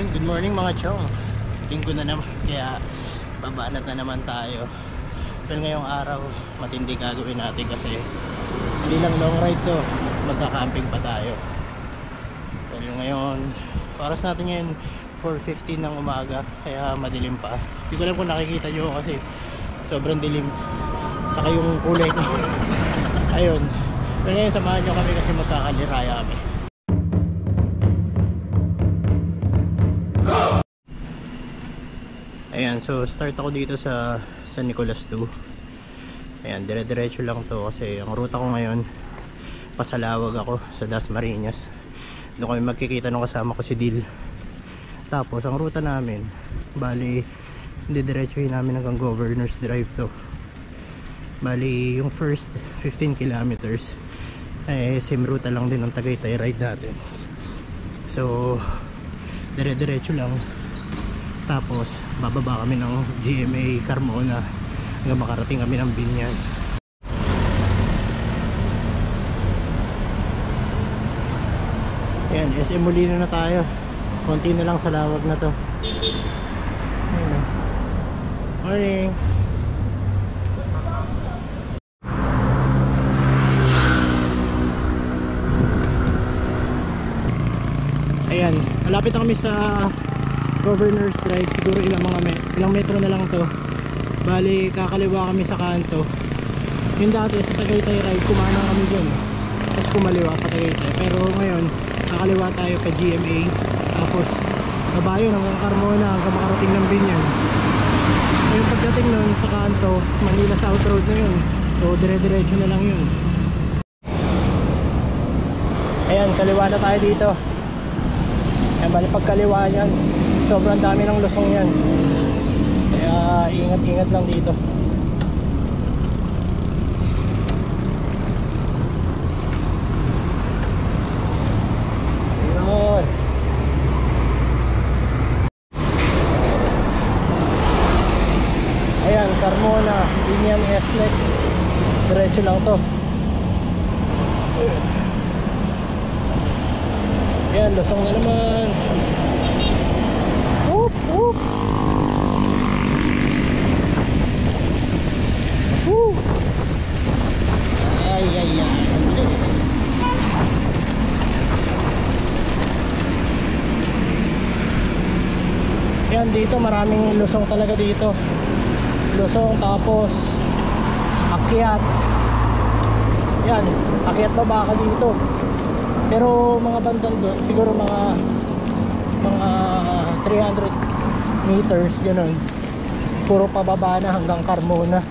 Ayun, good morning mga chong. Linggo na naman, kaya babanat na naman tayo. Pero ngayong araw, matindi gagawin natin kasi hindi lang long ride to, magka-camping pa tayo. Pero ngayon, oras natin ngayon 4:15 ng umaga, kaya madilim pa. Hindi ko alam kung nakikita nyo kasi sobrang dilim. Saka yung kulay ko. Ayun. Pero ngayon samahan nyo kami kasi magkakaliraya kami. Ayan, so start ako dito sa San Nicolas 2. Ayan, dire-diretso lang to kasi ang ruta ko ngayon, pasalawag ako sa Dasmariñas. Doon kami magkikita nung kasama ko si Dil. Tapos ang ruta namin, bali didiretsuhin namin hanggang Governor's Drive to. Bali yung first 15 kilometers same ruta lang din ng Tagaytay ride natin. So dire-diretso lang. Tapos bababa kami ng GMA Carmona hanggang makarating kami ng Binyan. Ayan, SM Molino na tayo. Konti na lang sa lawag na to. Ayan. Morning. Ayan, malapit na kami sa Governor's Drive. Siguro ilang metro na lang to. Bali kakaliwa kami sa kanto. Yung dati sa Tagaytay ride, kumanang kami dyan, tapos kumaliwa pa Tagaytay. Pero ngayon kakaliwa tayo pa GMA, tapos babayo hanggang Carmona hanggang makarating ng Binyan. Ngayon pagdating nun sa kanto, Manila South Road na yun. So dire-diretso na lang yun. Ayan, kaliwa na tayo dito. Ayan, bali pagkaliwa yan, sobrang dami ng lusong yan, kaya ingat-ingat lang dito. Ayun. Ayan, Carmona, Binyan, SLEX, diretso lang to. Ayan, lusong na naman. Whoop, whoop. Woo. Ay, ay, ay. Ayan, dito maraming lusong talaga dito. Lusong, tapos akyat. Ayan, akyat baba ka dito. Pero mga bandang doon, siguro mga 300 meters, gano'n. Puro pababa na hanggang Carmona.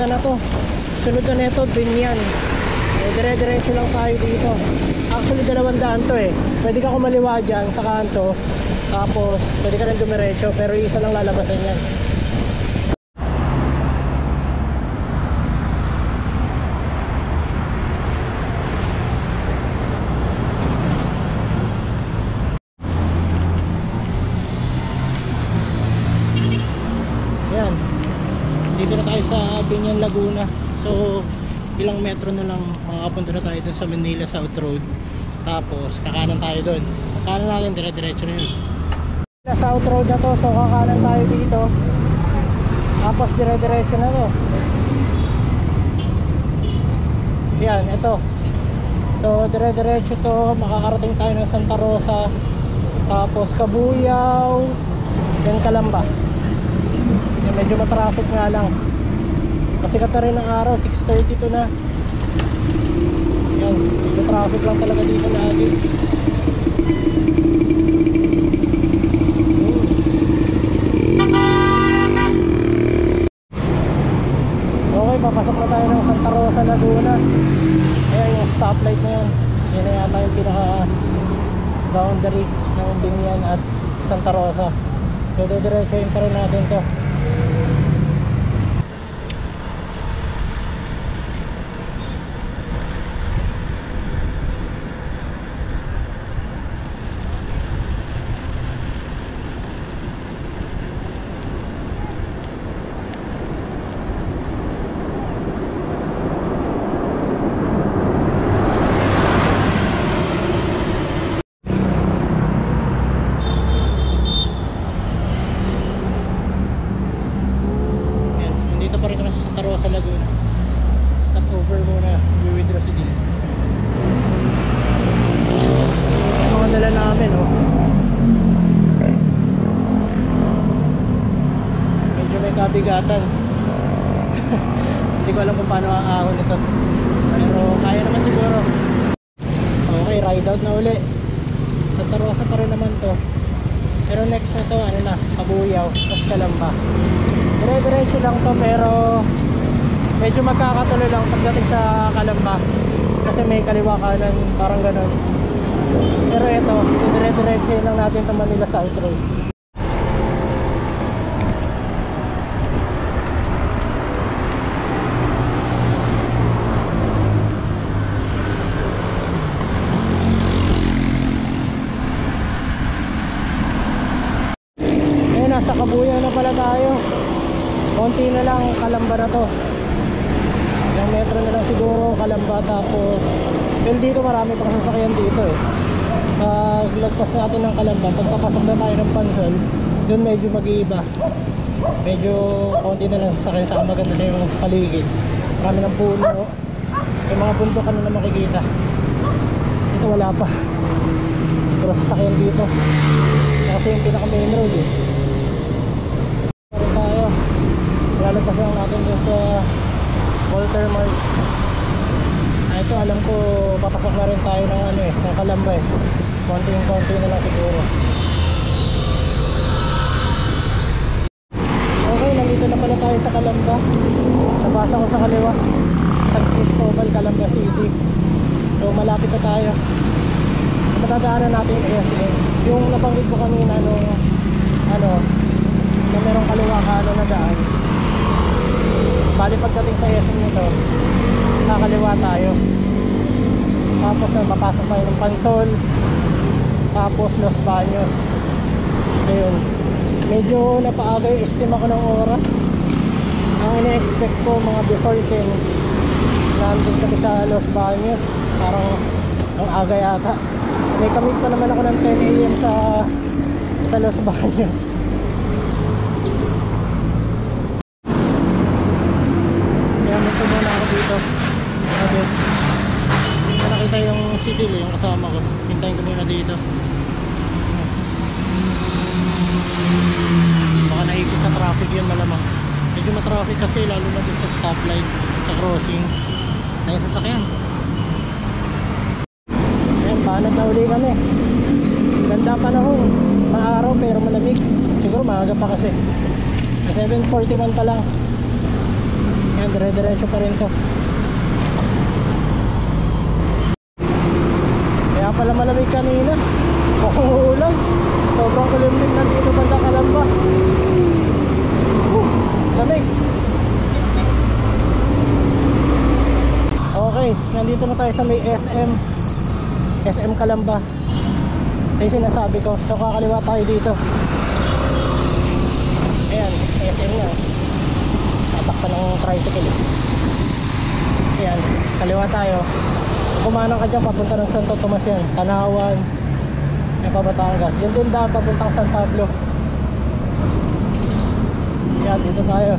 ruta na to. Sunod na nito, Binyan. Dire-diretso lang tayo dito. Actually, 200 to eh. Pwede ka kumaliwa dyan sa kanto. Tapos, pwede ka rin dumiretso. Pero isa lang lalabasan yan. Yan. Dito na tayo sa Binyan, Laguna. So, ilang metro na lang makakapunta na tayo dun sa Manila South Road. Tapos kakanan tayo dun. Kakanan natin, dire-diretso na yun. South Road na to, so kakanan tayo dito. Tapos dire-diretso na to. Yan, ito. So dire-diretso to, makakarating tayo ng Santa Rosa. Tapos Cabuyao, then Calamba. Yan, medyo matraffic nga lang. Kasi kata rin ng araw, 6:32 na. Yan, medyo traffic lang talaga dito lagi. Okay, papasok na tayo ng Santa Rosa, Laguna. Ayan yung stoplight na yan. Yan na yata yung pinaka boundary ng Binyan at Santa Rosa. So diretso yung pa rin natin to. Sa Laguna. Stop over muna, i-withdraw si Dil. Mga dala namin, oh. Medyo may kabigatan. Hindi ko alam kung paano ang ahon ito. Pero kaya naman siguro. Okay, ride out na uli. Santa Rosa pa rin naman to. Pero next na to, ano na, Cabuyao, tapos Calamba. Dire-diretso lang to, pero medyo magkakatuloy lang pagdating sa Calamba kasi may kaliwa kanan, parang ganun. Pero ito, dire-diretso lang natin ito Manila South Road. Ayun, nasa Cabuyao na pala tayo. Konti na lang, Calamba na to. Yung metro na lang siguro, Calamba. Tapos well, dito marami pang sasakyan dito eh. Pag lagpas natin ng Calamba, pagpapasok na tayo ng Pansol, doon medyo mag-iiba. Medyo konti na lang sasakyan, saka maganda na yung paligid. Marami ng puno, may mga bundok ka na makikita. Ito wala pa, pero sasakyan dito kasi yung pinaka main road eh. Meron tayo, lalagpas lang natin doon sa Walter Mart. Ito alam ko papasok na rin tayo ng ano eh, ng Calamba eh. Konti na lang siguro. Okay, nandito na pala tayo sa Calamba. Nabasa ko sa kaliwa, San Cristobal, Calamba City. So malapit na tayo. Matadaanan natin yung SM. Yung nabanggit ko kanina nung ano, na merong kaliwa kanan na daan. Bali pagdating sa SM nito, nakakaliwa tayo. Tapos mapasok tayo ng Pansol, tapos Los Baños. Ayun, medyo napaaga yung estima ko ng oras. Ang ina-expect ko mga before 10, nandun kami sa Los Baños. Parang ang aga yata. May commit pa naman ako ng 10 AM sa Los Baños. Nakita yung civil yung kasama ko, hintayin ko muna dito. Baka naipit sa traffic yun malamang. Medyo matraffic kasi lalo na dito sa stoplight, sa crossing na yung sasakyan. Ayan, paanad na uli kami. Ganda panahon, maaraw pero malamig. Siguro maaga pa kasi 7:41 pa lang. Yan, dire-diretso pa rin to. Kaya pala malamig kanina. Mukhang uulan. Sobrang kulimlim na dito banda Calamba. Lamig. Okay, nandito na tayo sa may SM Calamba. Ito yung sinasabi ko. So kakaliwa tayo dito. Ayan, SM nga. Tatakpan ng tricycle. Ayan, kaliwa tayo. Kumanang ka dyan, papunta ng Santo Tomas yan. Tanawan, may Batangas. Yun din daan, papuntang San Pablo. Ayan, dito tayo.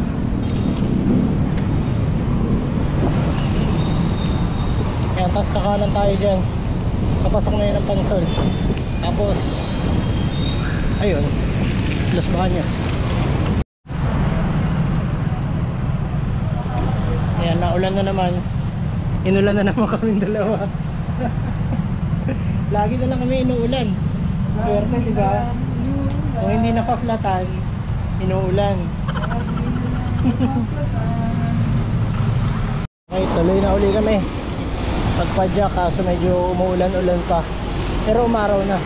Ayan, tapos kakanan tayo dyan. Papasok na yun ang Pansol. Tapos ayun, Los Baños. Ayan, naulan na naman. Inulan na naman kaming dalawa. Lagi na lang kami inuulan. Swerte, diba? Kung hindi nakaflatan, inuulan. Okay, tuloy na uli kami. Pagpadyak, kaso medyo umuulan-ulan pa. Pero umaraw na.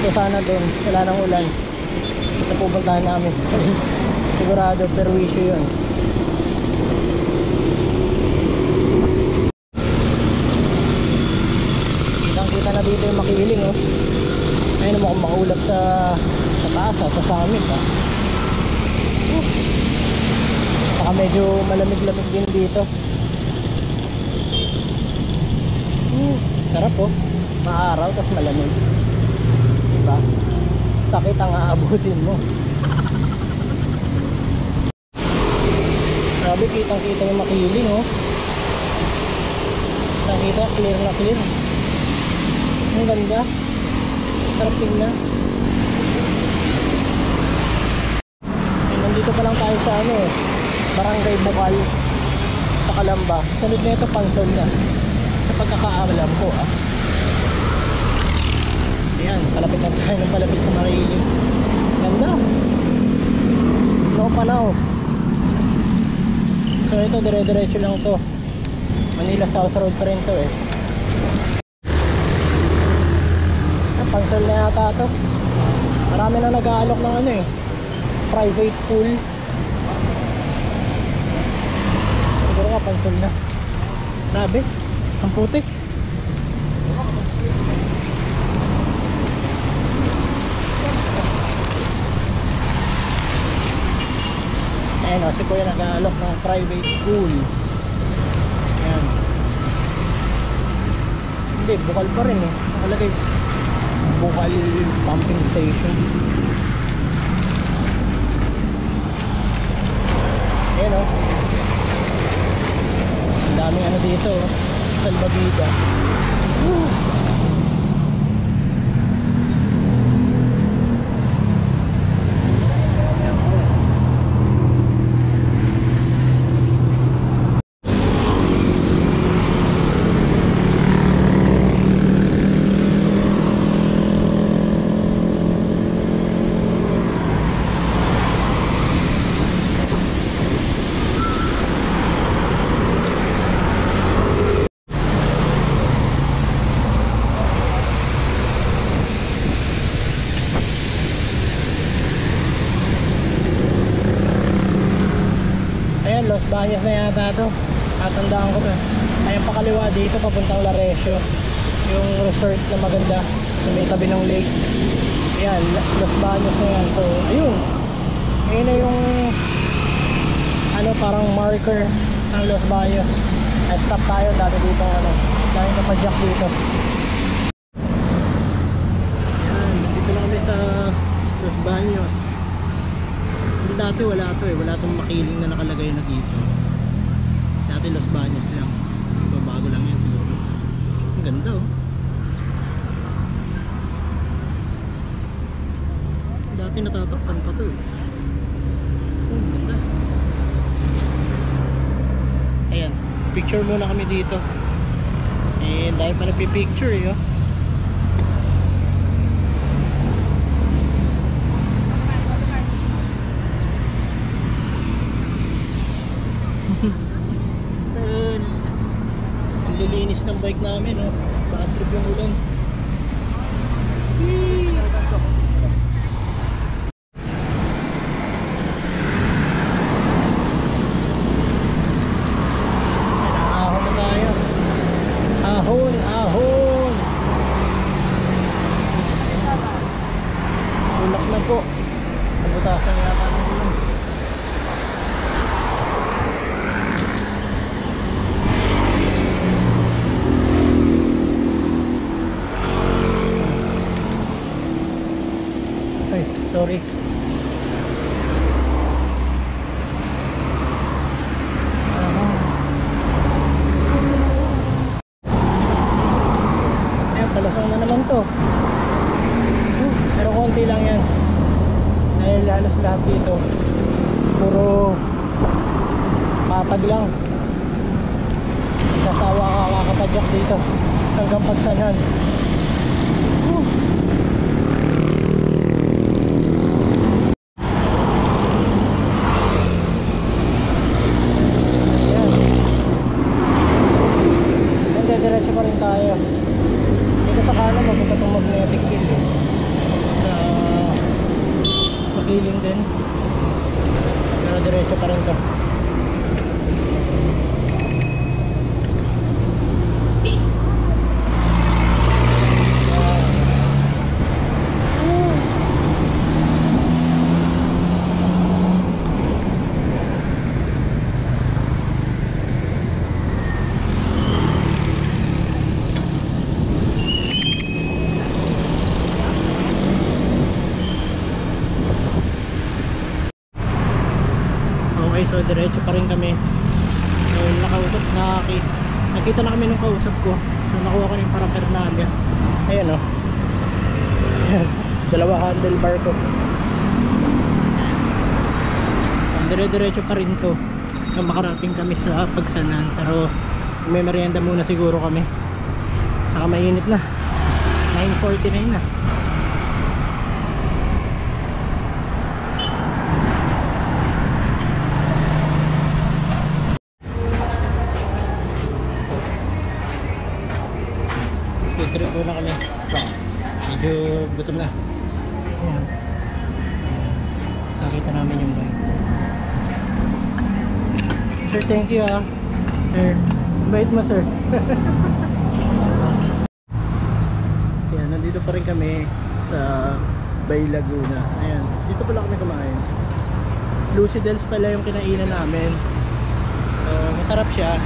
So sana doon, wala nang ulan. Sa pupuntahan namin. Sigurado, perwisyo yun. Kitang-kita na dito yung Makiling, oh. Ayun naman kung makaulap sa taas, sa summit, ha. Saka medyo malamig-lamig din dito. Sarap, oh. Maaraw, tas malamig. Diba? Sakit ang aabutin mo. Grabe, kitang-kita yung Makiling, oh. Kitang-kita, clear na clear. Ang ganda. Sarap tingnan. Nandito pa lang tayo sa ano, Barangay Bukal sa Calamba. Sunod na ito, Pansol na. Sa pagkakaalam ko, ah. Ayan, palapit na tayo ng palapit sa Makiling. Ganda. No panaw. So ito, dire-diretso lang to. Manila South Road pa rin to, eh. Pansol na yata to. Marami na nag-aalok ng ano, eh, private pool. Siguro nga Pansol na. Grabe, ang putik. Ayan, o, si Kuya nag-aalok ng private pool. Ayan. Hindi, Bukal pa rin, eh. Nakalagay Bukal pumping station. Ayan, o. Ang daming ano dito, salbabida. Los Baños na yata to. Tatandaan ko to. Ayan pakaliwa dito papuntang Laresio. Yung resort na maganda sa may tabi ng lake. Ayan, Los Baños na yan. So, ayun. Ayun na yung ano, parang marker ng Los Baños. Ay, stop tayo. Dati dito ano. Dahil napadyak dito. Ayan, dito na kami sa Los Baños. Dati wala to, eh, wala tong Makiling na nakalagay na dito. Dati Los Baños lang. Bago lang yan siguro. Ang ganda, oh. Dati natatakpan pa to, eh. Ang ganda. Ayan, picture muna kami dito. Eh, dahil pa nagpipicture, eh, oh. linis ng bike namin, oh. Bad trip yung ulan. Ahon na tayo. Ahon, ahon. Ulak na po. Nabutasan yata ng ulan. Ay, sorry. Ayan, palasong na naman to. Pero konti lang yan. Dahil halos lahat dito puro patag lang. Sasawa ka kakapadyak dito hanggang Pagsanhan. Diretso pa rin tayo. Dito sa kanan mapunta itong magnetic hill, eh. Sa Makiling din. Pero diretso pa rin to. Okay, so diretso pa rin kami. So nakita na kami nung kausap ko. So nakuha ko yung paraphernalia. Ayan, oh. Ayan, dalawa handlebar ko. Diretso pa rin to na makarating kami sa Pagsanhan. Pero may merienda muna siguro kami. Saka mainit na, 9:49 na. Trip muna kami. Medyo gutom na. Ayan. Nakita namin yung bike. Sir, thank you, ah. Sir, bait mo, sir. Ayan, nandito pa rin kami sa Bay Laguna. Ayan, dito pala kami kumain. Lucidels pala yung kinainan namin. Masarap siya.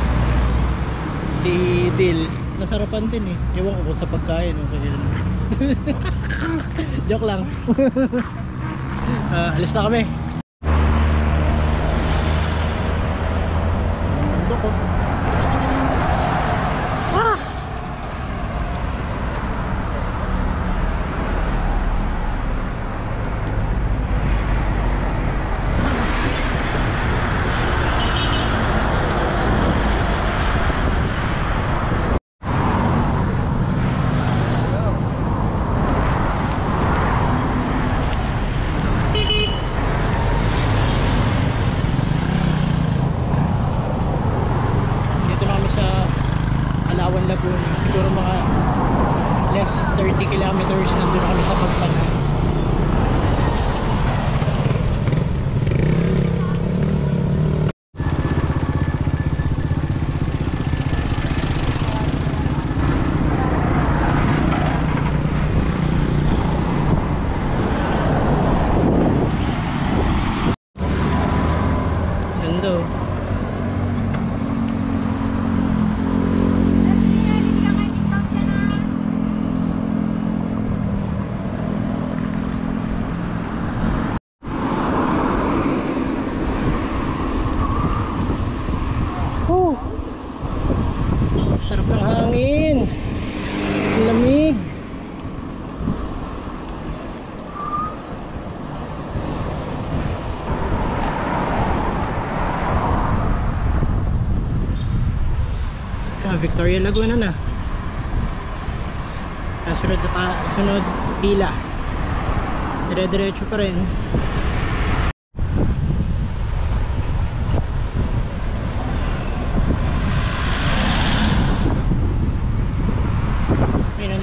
Si Dil nasarapan din, eh. Ewan ko sa pagkain, okay. Joke lang. Alis na kami. Ko. Ah! Laguna, siguro mga less 30 kilometers nandun kami sa Pagsanhan. Ganda, oh. Sarap ng hangin. Lamig. Victoria Laguna na. Sunod pila. Dire-diretso pa rin.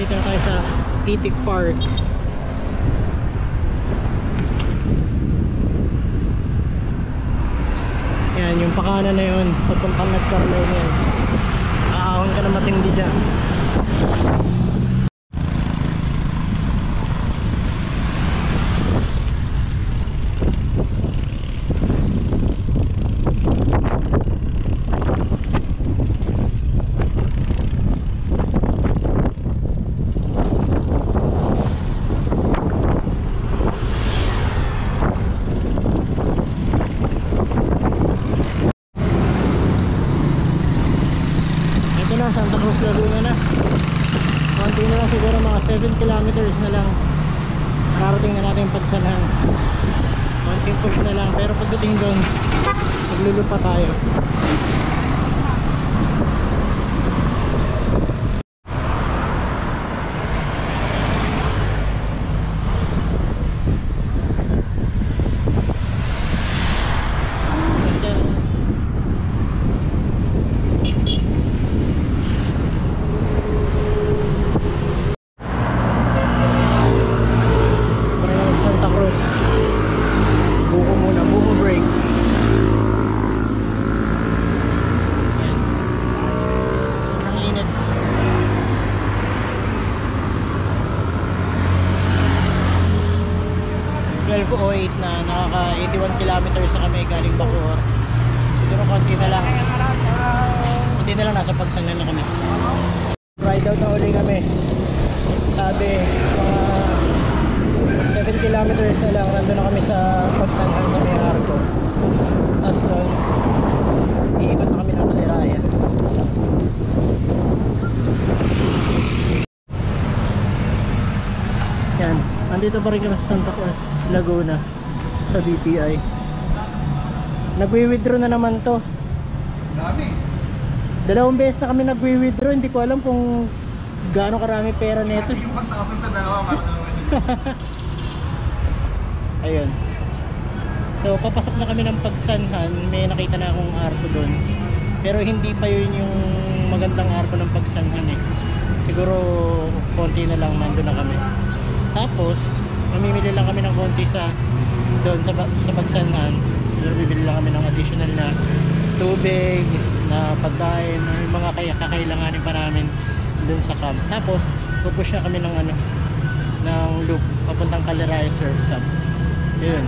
nandito na tayo sa Itik Park. Yan, yung pakanan na yun, papuntang Nagcarlone yan. Aahon ka na matindi dyan. Santa Cruz, Laguna na. Konti na lang, siguro mga 7 kilometers na lang. Mararating na natin yung Pagsanhan. Konting push na lang, pero pagdating doon maglulupa tayo. Na nakaka 81 kilometers na kami galing Bacoor. Siguro konti na lang, nasa Pagsanhan na kami. Ride out na uli kami. Sabi mga 7 kilometers na lang, nandun na kami sa Pagsanhan sa may Arco. Tapos doon iikot na kami ng Kaliraya. Yan, andito pa rin kami sa Santa Cruz, Laguna, sa BPI. Nagwi-withdraw na naman to. Dami. 2 beses na kami nagwi-withdraw. Hindi ko alam kung gaano karami pera nito. Yung 1,000 sa dalawa para ayun. So papasok na kami ng Pagsanhan. May nakita na akong arko doon, pero hindi pa yun yung magandang arko ng Pagsanhan eh. Siguro konti na lang, nandun na kami. Tapos mamimili lang kami ng konti sa doon sa Pagsanhan. Siguro bibili lang kami ng additional na tubig, na pagkain, yung mga kakailanganin pa namin doon sa camp. Tapos pupush na kami ng ng loop papuntang Kaliraya Surf Camp. Yun.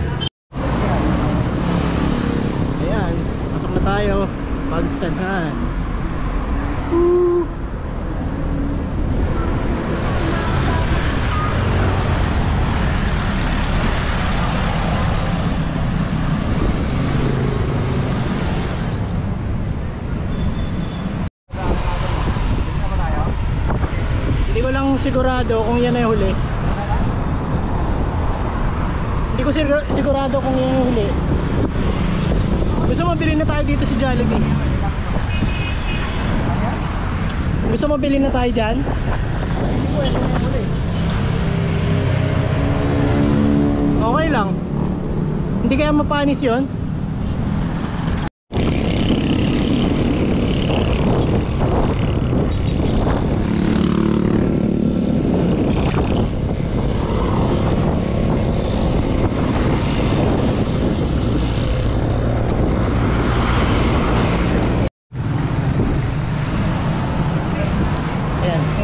Ayan, pasok na tayo. Pagsanhan. Woo! Hindi ko lang sigurado kung yan ay huli. Hindi ko sigurado kung yan ay huli. Gusto mo bilhin na tayo dito sa Jollibee? Gusto mo bilhin na tayo dyan? Okay lang. Hindi kaya mapanis yun?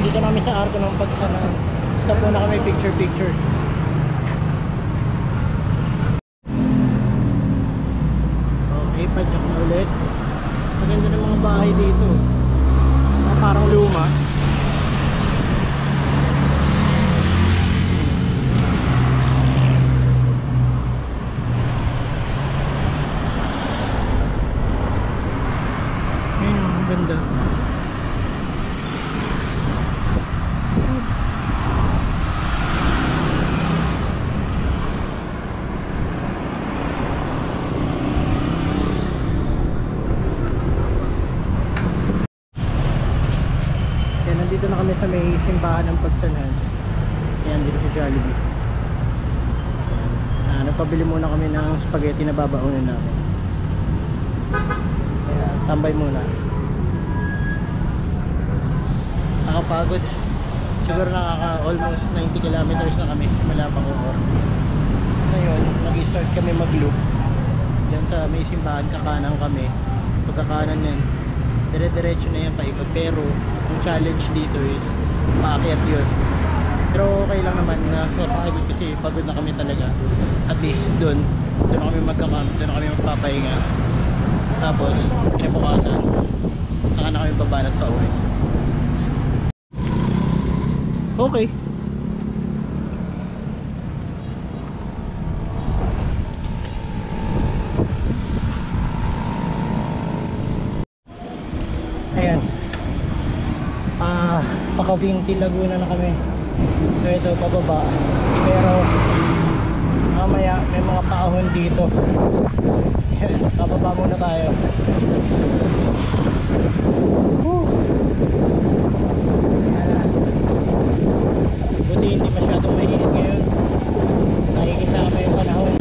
Nandito na kami sa arko ng Pagsanhan. Stop muna kami picture. Okay, padyak na ulit. Maganda ng mga bahay dito. Parang luma. Ayun, ang ganda. Dito na kami sa may simbahan ng Pagsanhan. Ayan, dito sa Jollibee. Nagpabili muna kami ng spaghetti na babaunin namin. Kaya tambay muna. Nakapagod. Siguro nakaka almost 90 kilometers na kami simula Bacoor. Ngayon, mag-start kami mag-loop. Diyan sa may simbahan, kakanan kami. Pagkakanan yan, dire-diretso na yan paikot. Pero, ang challenge dito is paakyat yun. Pero okay lang naman na mapagod kasi pagod na kami talaga. At least doon na kami magkakamp, doon na kami magpapahinga. Tapos, kinabukasan, saka na kami babanat pa uwi. Okay. Ayan. Paka-Vinti Laguna na kami. So ito pababa. Pero mamaya may mga paahon dito. Ayan, pababa muna tayo. Buti hindi masyadong mainit ngayon. Nakikisama yung panahon.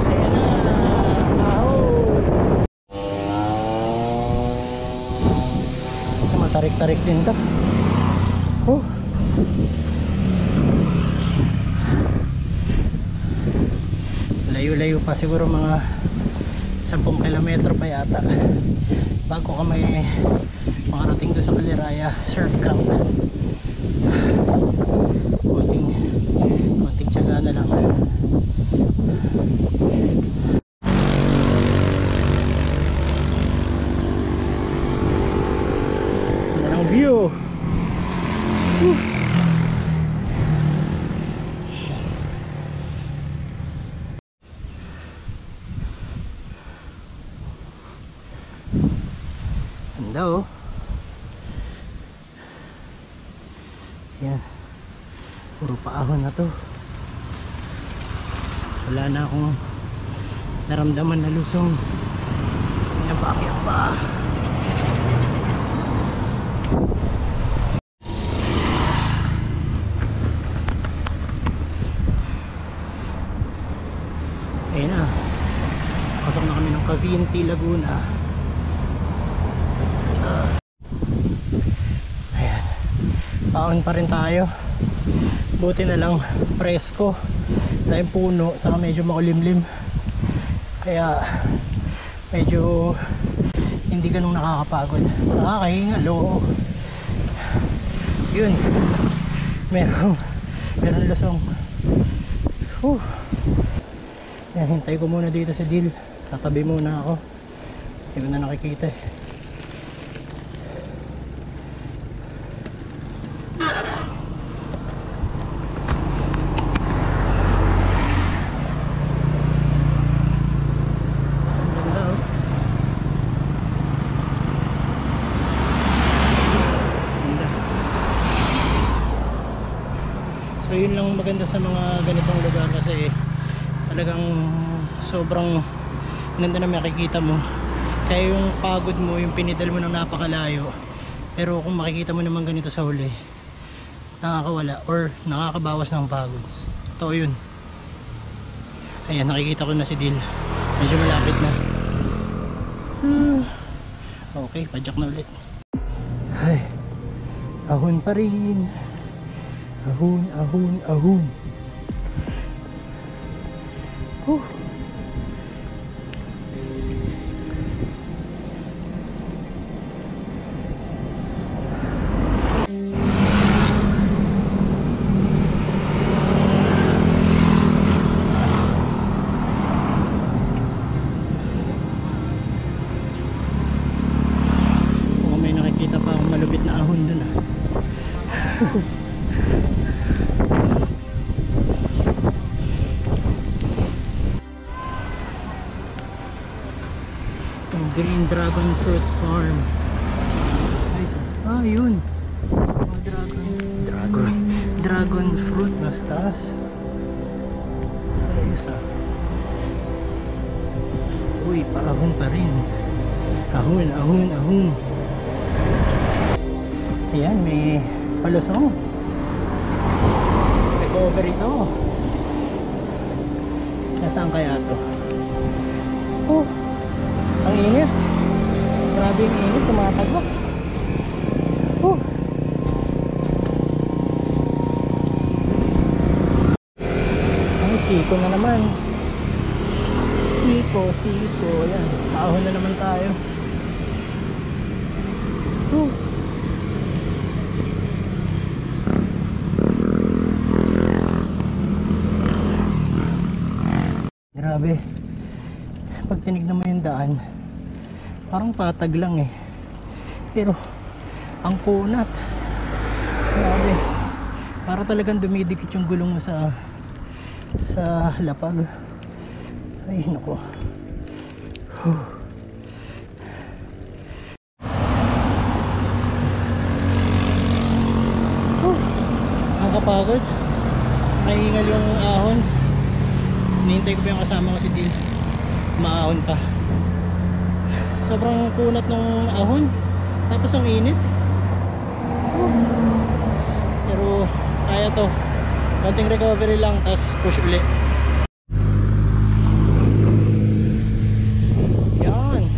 Ayan na, ahon. Matarik-tarik din to. Layo-layo pa siguro mga 10 kilometro pa yata bago kami makarating doon sa Caliraya surf camp. Konting tiyaga na lang. Ganda ng view. Ganda oh. Yan. Puro paahon na to. Wala na akong naramdaman na lusong. Yan pa, akyat pa. Ayun na. Pasok na kami ng Cavinti Laguna. Ayan, paon pa rin tayo. Buti na lang presko tayong puno, saka medyo makulimlim, kaya medyo hindi ganun nakakapagod. Nakakahinga, loo. Yun, meron lusong. Yan, hintay ko muna dito sa Dil. Tatabi muna ako, hindi ko na nakikita eh. So yun lang maganda sa mga ganitong lugar kasi talagang sobrang ganda na makikita mo. Kaya yung pagod mo, yung pinidal mo ng napakalayo, pero kung makikita mo naman ganito sa huli, nakakawala or nakakabawas ng pagod. Ito yun. Ayan, nakikita ko na si Dil. Medyo malapit na. Okay, padyak na ulit. Ay, ahon pa rin. Ahon, ahon, ahon. May nakikita pa akong malupit na ahon dun ah. Green Dragon Fruit Farm. Ah, yun. Oh, dragon fruit nasa taas. Ayos ah. Uy, paahon pa rin. Ahon, ahon, ahon. Ayan, may palusong. Recover ito. Nasaan kaya ito? Oh, ang init. Grabe yung init, tumatagos. Ay, siko na naman. Siko. Ayan, maahon na naman tayo. Grabe. Pag tinignan mo yung daan, parang patag lang eh. Pero ang kunat. Grabe. Para talagang dumidikit yung gulong mo sa lapag. Ay nako. Ang kapagod. Nahingal yung ahon. Hinihintay ko pa yung kasama ko si Dil. Maahon pa. Sobrang kunat ng ahon. Tapos ang init. Pero kaya to. Konting recovery lang, tapos push ulit. Yan.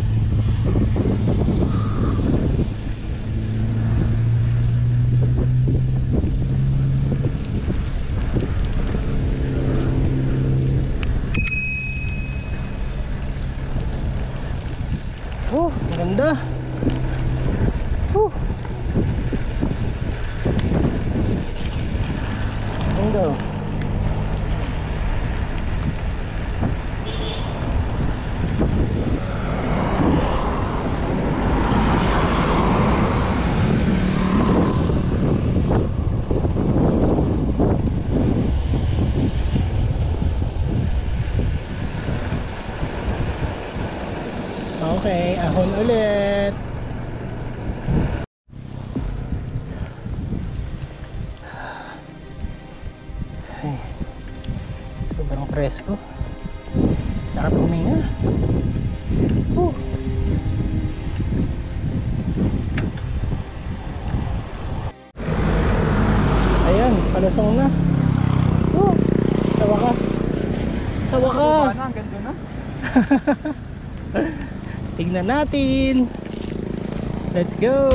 Maganda. Ganda. Okay, ahon ulit. Ay, sobrang presko. Sarap huminga. Ayan, palusong na. Sa wakas. Sa wakas. Ganda na. Tignan natin. Let's go.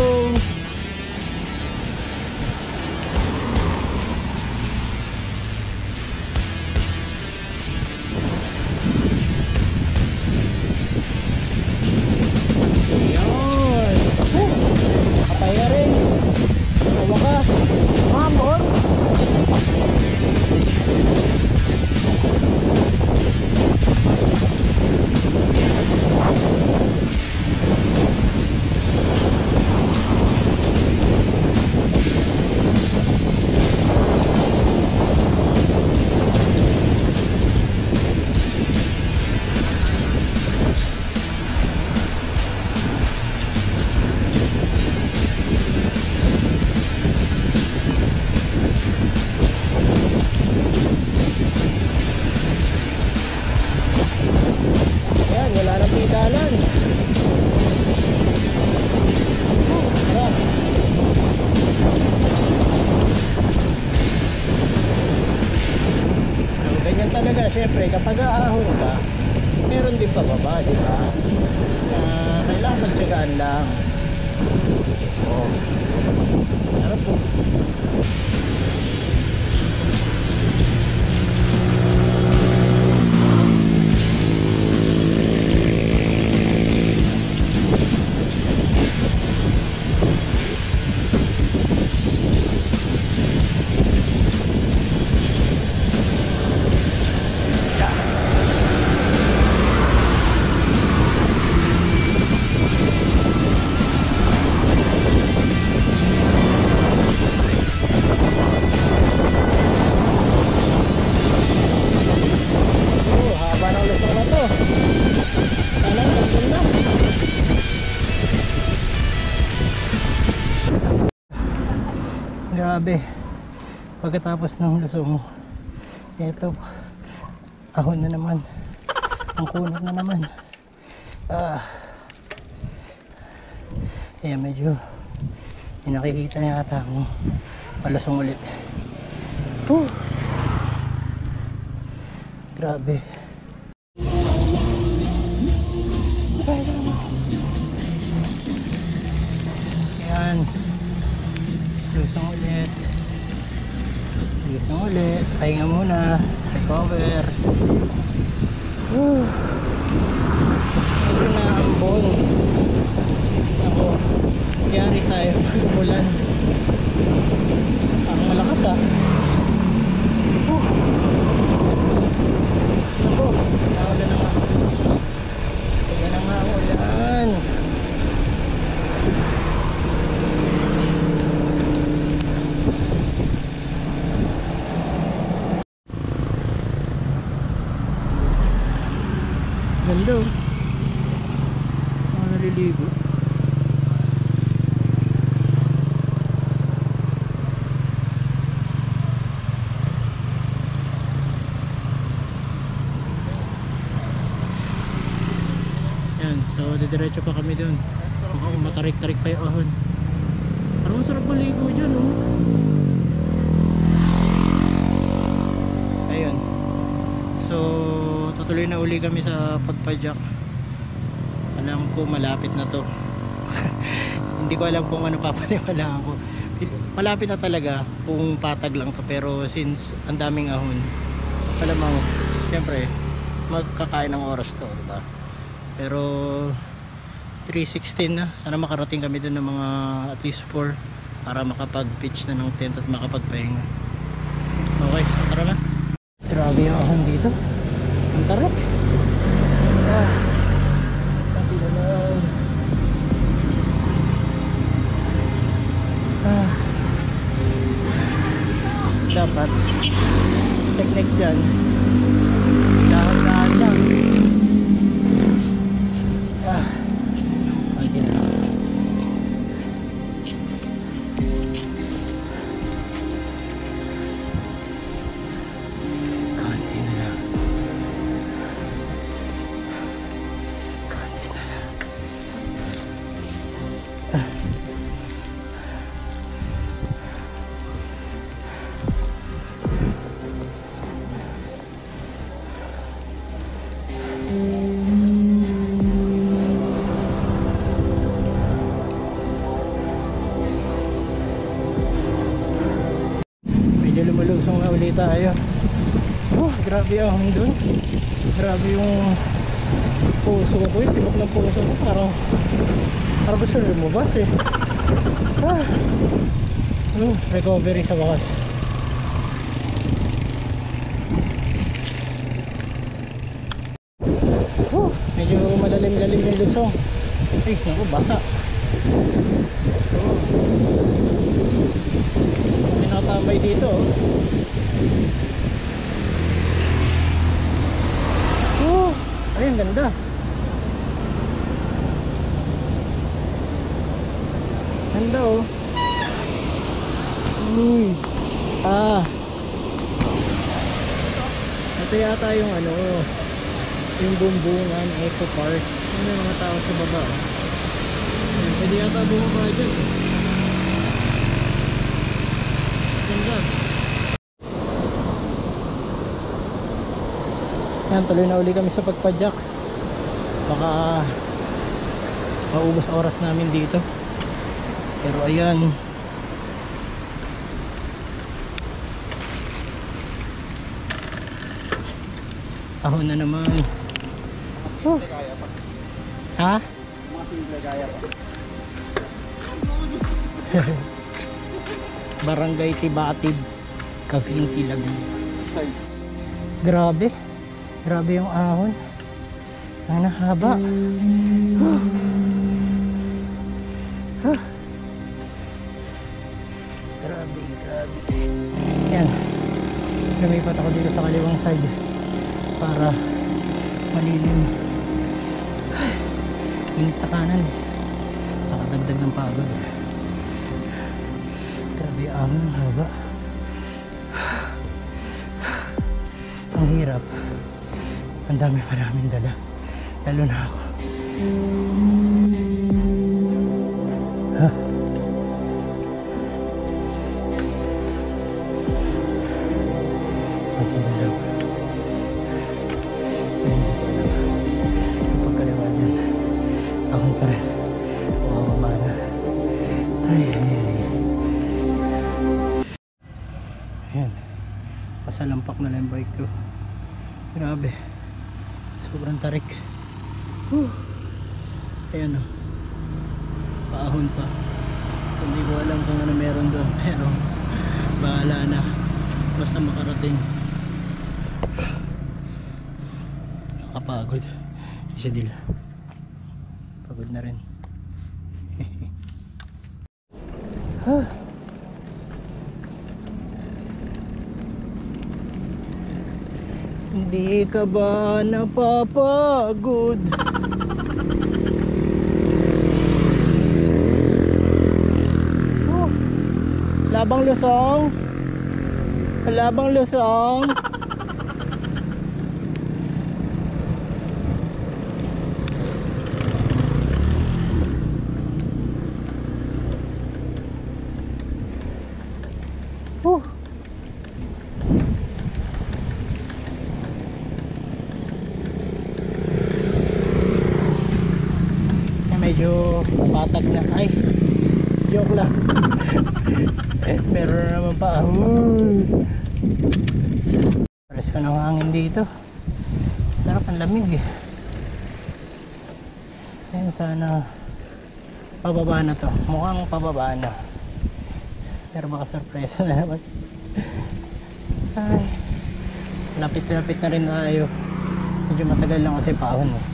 Ayan. Kapaya rin. Sa wakas. Mamon. Talaga, syempre, kapag aahon ka, meron din pababa, di ba? Kailangan magtsagaan lang. Sarap po. Grabe, pagkatapos ng lusong eto, ahon na naman, ang kunat na naman. Ayan, medyo may nakikita na yata akong palusong ulit. Grabe. Yan. Lusong ulit. Lusong ulit. Pahinga muna. Recover. Medyo naambon. Ako. Yari tayo. Ulan. Ang malakas ah. Ako. Naulan na nga. Kaya na nga ulan. Ganda oh. Mga naliligo. Yan, so didiretso pa kami dun. Mukhang matarik-tarik pa yung ahon. Parang masarap maligo dyan oh. Ayun. So tutuloy na uli kami sa pagpadyak. Alam ko malapit na to. Hindi ko alam kung ano papaniwala ako. Malapit na talaga kung patag lang to, pero since ang daming ahon, alam mo, siyempre magkakain ng oras to, diba? Pero 3:16 na, sana makarating kami dun ng mga at least 4 para makapag-pitch na ng tent at makapagpahinga. Okay, so tara na. Grabe yung ahon dito. Ang tarap. Tapi na lang. Dapat technique dyan. Dahan-dahan lang. Konti na lang. Konti na lang. Medyo lumulusong na ulit tayo. Grabe ahon dun. Grabe yung puso ko, yung tibok ng puso ko. Parang gusto lumabas eh. Recovery sa wakas. Medyo malalim-lalim yung lusong. Ay, naku, basa. May nakatambay dito oh. Ay, ang ganda. Ganda oh. Uy. Ito yata yung ano, yung Bumbungan Eco Park. Ano yung mga tao sa baba oh. Pwede yata bumaba dyan. Ganda. Yan, tuloy na uli kami sa pagpadyak. Baka maubos oras namin dito. Pero ayan, ahon na naman. Ha? Mga simple gaya pa. Barangay Tibatib, Cavinti, Laguna. Grabe. Grabe yung ahon. Ang haba. Grabe, grabe. Yan. Lumipat ako dito sa kaliwang side para malilim. Init sa kanan. Nakadagdag ng pagod. Grabe ang ahon, ang haba. Ang hirap. Ang dami pa namin dala. Lalo na ako. Pati na lang. Hindi ko alam. Pagkaliwa dyan, ahon pa rin. Bumaba na. Ay, ay, ay. Ayan, pasalampak na lang yung bike ko. Grabe, sobrang tarik. Ayan o, paahon pa. Hindi ko alam kung ano meron doon, pero bahala na, basta makarating. Nakapagod si Dil, pagod na rin. Hindi ka ba napapagod? Labang lusong, labang lusong. Medyo patag na. Ay, joke lang. Meron na naman pa. Pares ka ng hangin dito. Sarap ang lamig eh. Ayan, sana pababa na to. Mukhang pababa na, pero baka sorpresa na naman. Ay, lapit-lapit na rin tayo. Medyo matagal lang kasi paahon eh.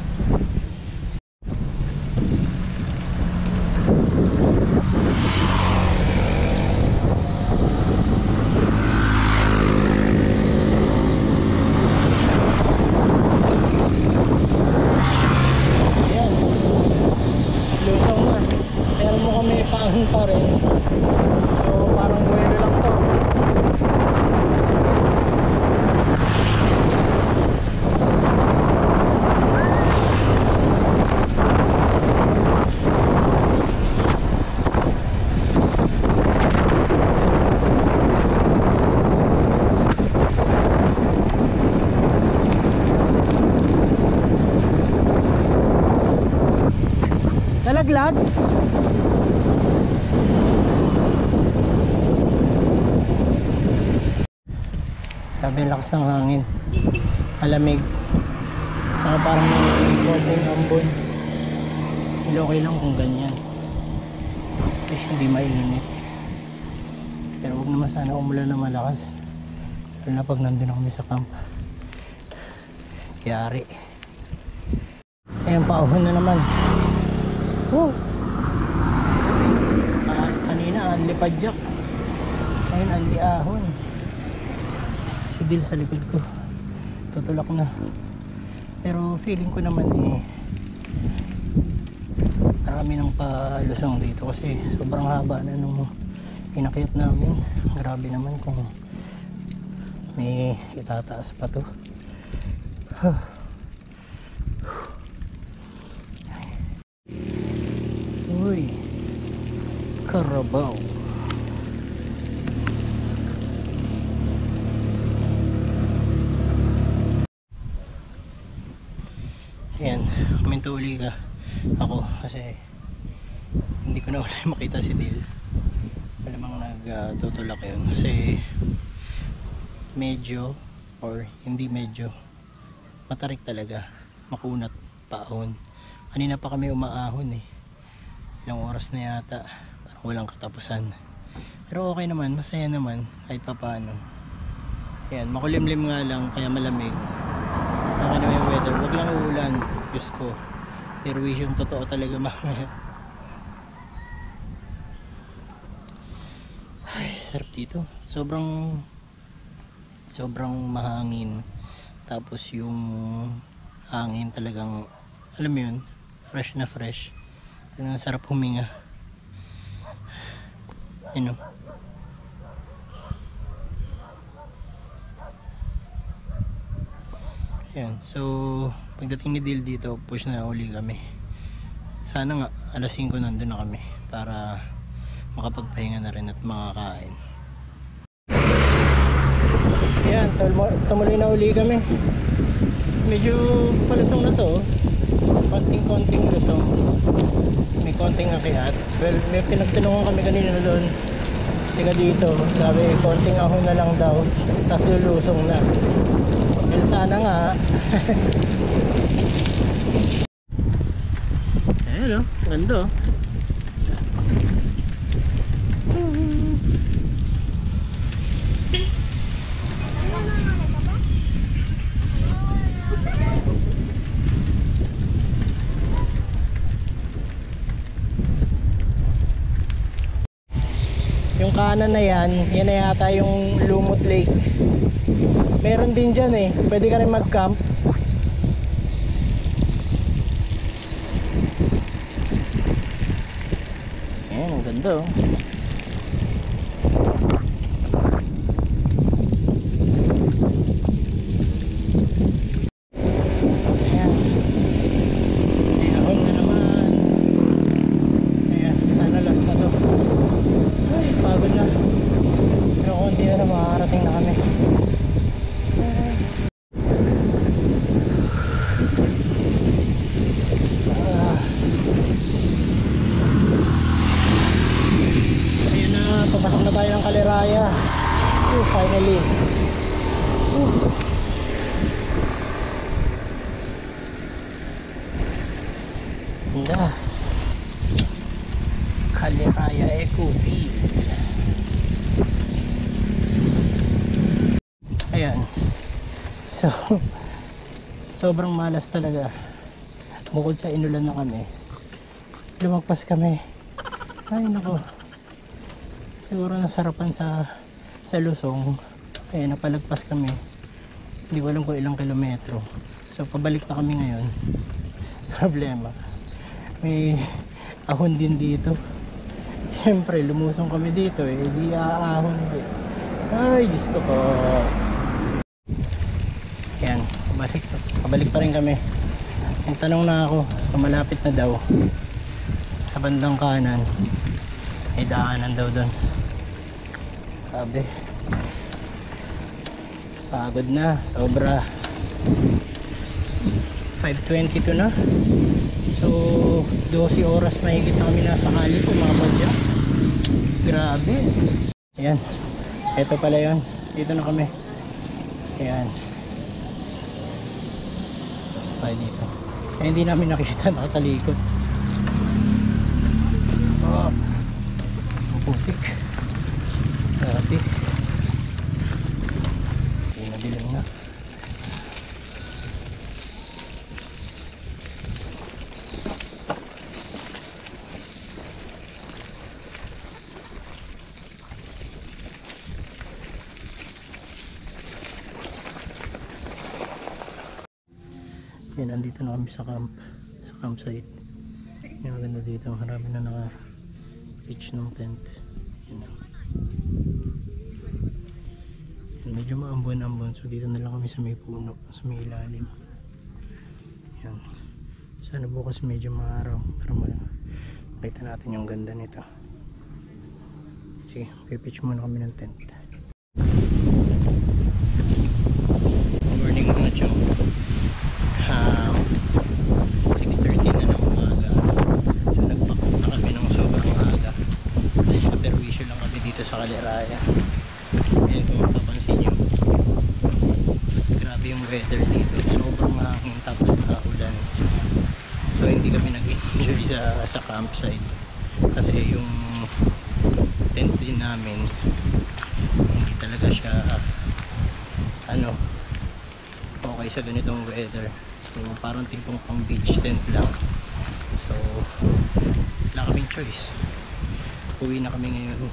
Pa rin. So parang buwelo lang to. Nalaglag? Sabi, lakas ng hangin, malamig, saka parang may konting ambon. Okay lang kung ganyan, kasi hindi mainit, pero huwag naman sana umulan na malakas, lalo na pag nandun kami sa camp. Yari. Ayan, paahon na naman. Kanina anli padjak, ngayon anli ahon. Si Dil sa likod ko, tutulak na, pero feeling ko naman eh marami ng palusong dito kasi sobrang haba na nung inakyat namin. Grabe naman kung may itataas pa to. Uy, Carabao. Ayan, huminto uli ka ako kasi hindi ko na uli makita si Dil. Malamang nagtutulak yun kasi medyo, or hindi medyo, matarik talaga, makunat, paahon. Kanina pa kami umaahon eh, ilang oras na yata, parang walang katapusan, pero okay naman, masaya naman kahit papaano. Ayan, makulimlim nga lang kaya malamig. Okay naman yung weather, wag lang uulan. Diyos ko, perwish yung totoo talaga mamaya. Ay, sarap dito. Sobrang mahangin, tapos yung hangin talagang, alam mo yun, fresh na fresh. Sarap huminga. Ano, yan. So pagdating ni Dil dito, push na uli kami. Sana nga alas 5 nandun na kami para makapagpahinga na rin at makakain. Yan, tumuloy na uli kami. Medyo palusong na to, konting lusong, may konting konting akyat. Well, may pinagtanungan kami kanina doon. Tiga dito, sabi konting ahon na lang daw, tapos lulusong na. Well, sana nga. Ayan o, ganda o. Yung kanan na yan na yata yung Lumot Lake. Meron din dyan eh, pwede ka rin mag-camp. Ayan, ang ganda oh. Ayan. May ahon na naman. Ayan, sana last na to. Ay, pagod na. Pero konti na makakarating na kami. Ayun na, papasok na tayo ng Kaliraya. Finally. Ganda. Kaliraya Eco-Field. Ayan. So, sobrang malas talaga. Bukod sa inulan na kami, lumagpas kami. Ay nako. Siguro nasarapan sa Lusong. Kaya napalagpas kami. Hindi ko alam kung ilang kilometro. So pabalik na kami ngayon. Problema, may ahon din dito. Siyempre lumusong kami dito eh, di aahon eh. Ay Diyos ko po. Yan, pabalik pa rin kami. Ang tanong na ako, malapit na daw sa bandang kanan, may daanan daw doon. Sabi, pagod na, sobra. 5:22 na. So 12 oras mahigit na kami nasa Calipo mga badya. Grabe. Ayan, eto pala yun, dito na kami. Ayan, tayo dito. Eh, hindi namin nakita, nakatalikod. Oh, ang putik. Grabe. Hindi na dilim na. Yan, andito na kami sa campsite. Yan, maganda dito, marami na naka-pitch ng tent. Yan. Yan, medyo maambon-ambon, so dito na lang kami sa may puno, sa may ilalim. Yan, sana bukas medyo maaraw para makita natin yung ganda nito. Sige, pipitch muna kami ng tent. Morning mga chong. 6:30 na ng umaga. So nagpack na kami ng sobrang aga kasi naperwisyo lang kami dito sa Kaliraya. Ayan, kung mapapansin nyo, grabe yung weather dito, sobrang mahangin tapos nakaulan. So hindi kami nag-enjoy sa campsite kasi yung tent din namin hindi talaga siya okay sa ganitong weather. So parang tipong pang beach tent lang. So wala kaming choice, uwi na kami ngayon.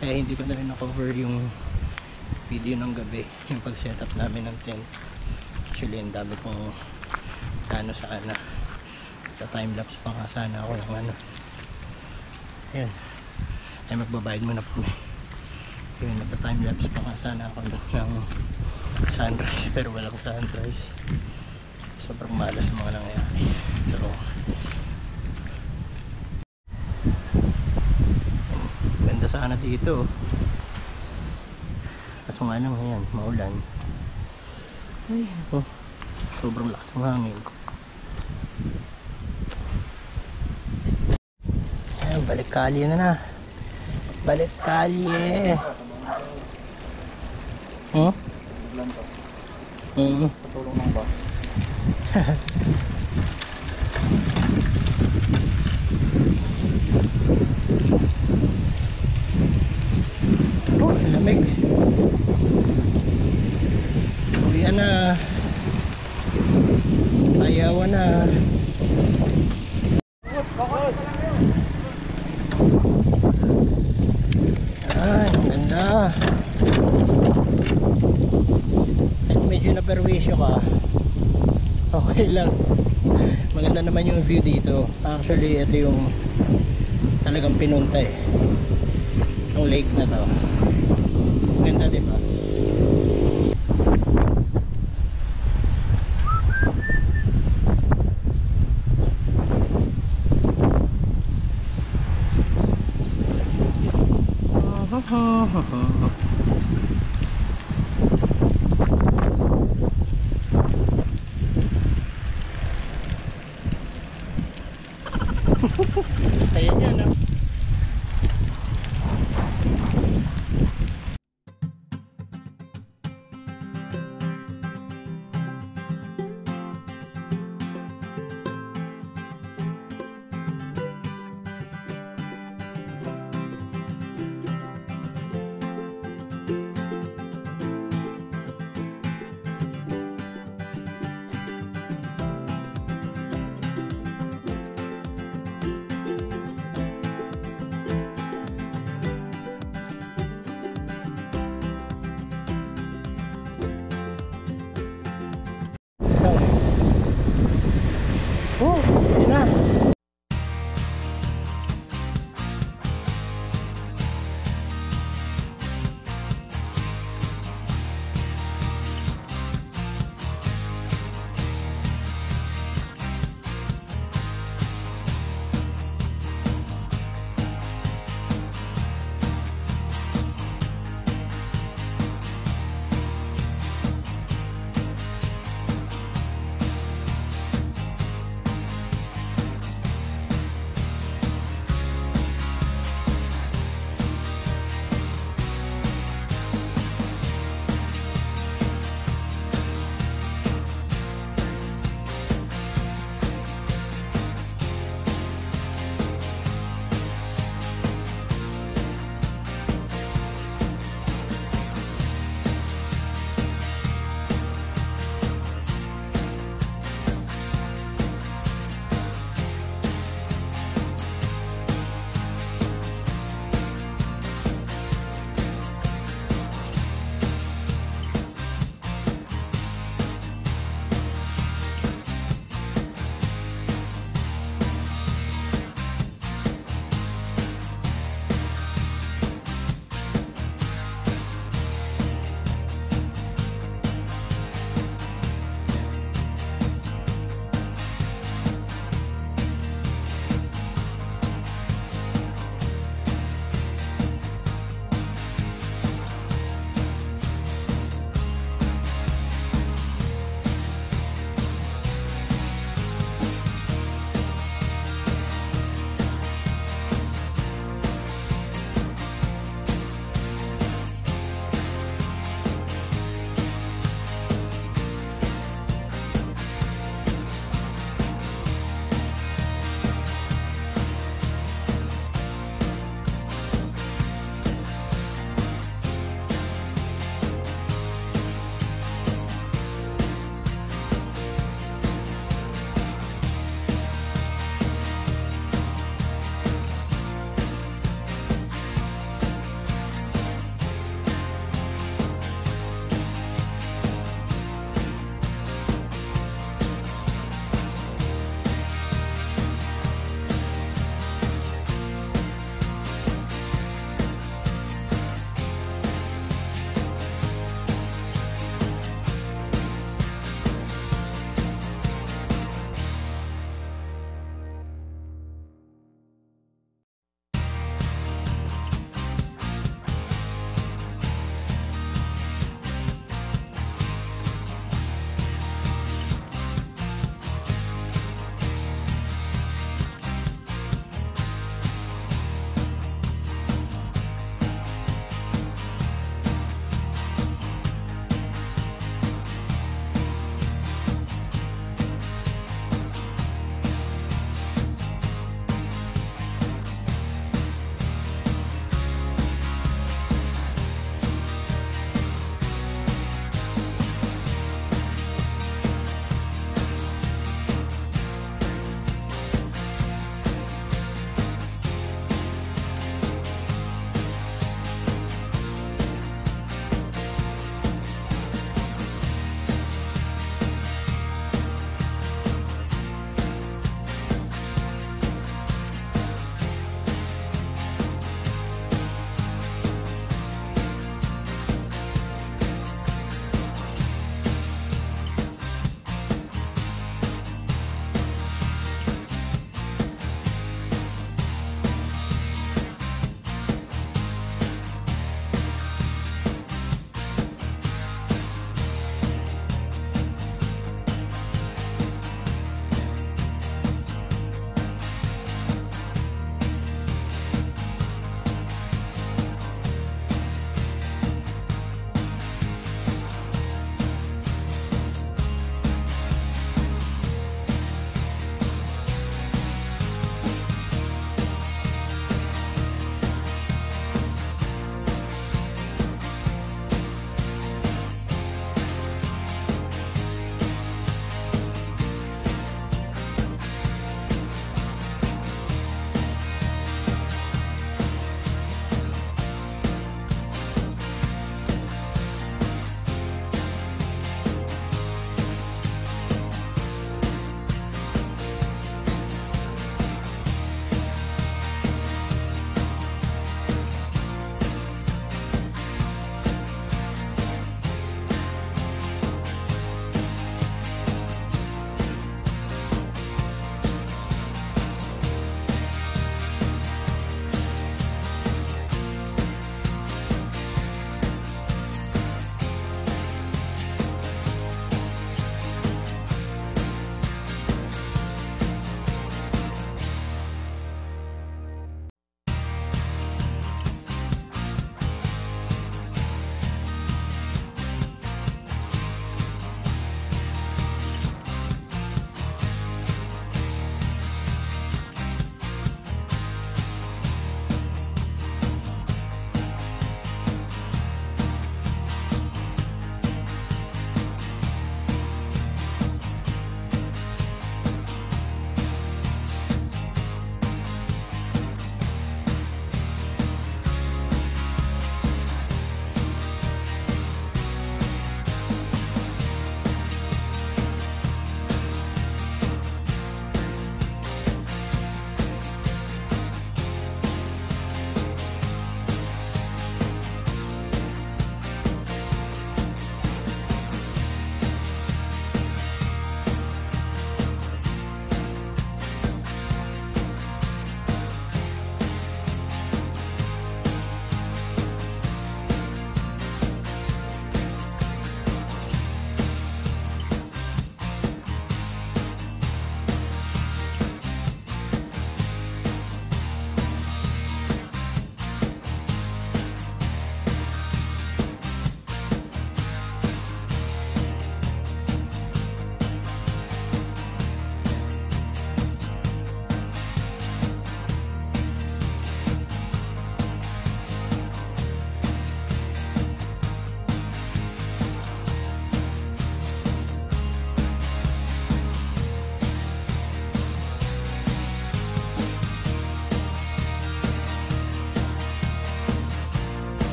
Kaya hindi ko na rin na-cover yung video ng gabi, yung pag setup namin ng tent. Actually ang dami kong plano sana, sa timelapse pa nga sana ako ng ano. Ayan, ay magbabayad muna po kami. Yun, sa timelapse pa nga sana ako ng sunrise, pero walang sunrise. Sobrang malas sa mga nangyayari. So ganda sana dito, kaso nga lang yan, maulan. Ay ako, sobrang lakas ng hangin. Balik kalye na. Balik kalye. Patulong lang ba? Oh, lamig. Uwian na. Ayawan na. Ay, ang ganda. At medyo naperwisyo ka. Okay lang. Maganda naman yung view dito. Actually, ito yung talagang pinunta eh. Yung lake na to. Ganda, diba? Saya niya, no? Oh, yun na.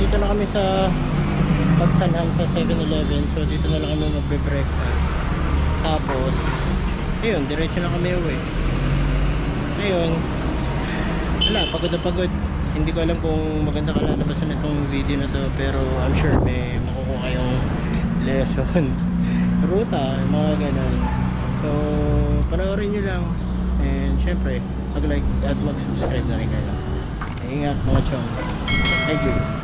nandito na kami sa Pagsanhan sa 7-Eleven. So dito na lang kami magbe-breakfast. Tapos ayun, diretso na kami uwi. Ayun, wala, pagod na pagod. Hindi ko alam kung maganda kalalabasan itong video na to, pero I'm sure may makukuha kayong lesson. Ruta, mga ganun. So panoorin nyo lang. And syempre, mag-like at mag-subscribe na rin kayo. Ingat mga chong. Thank you.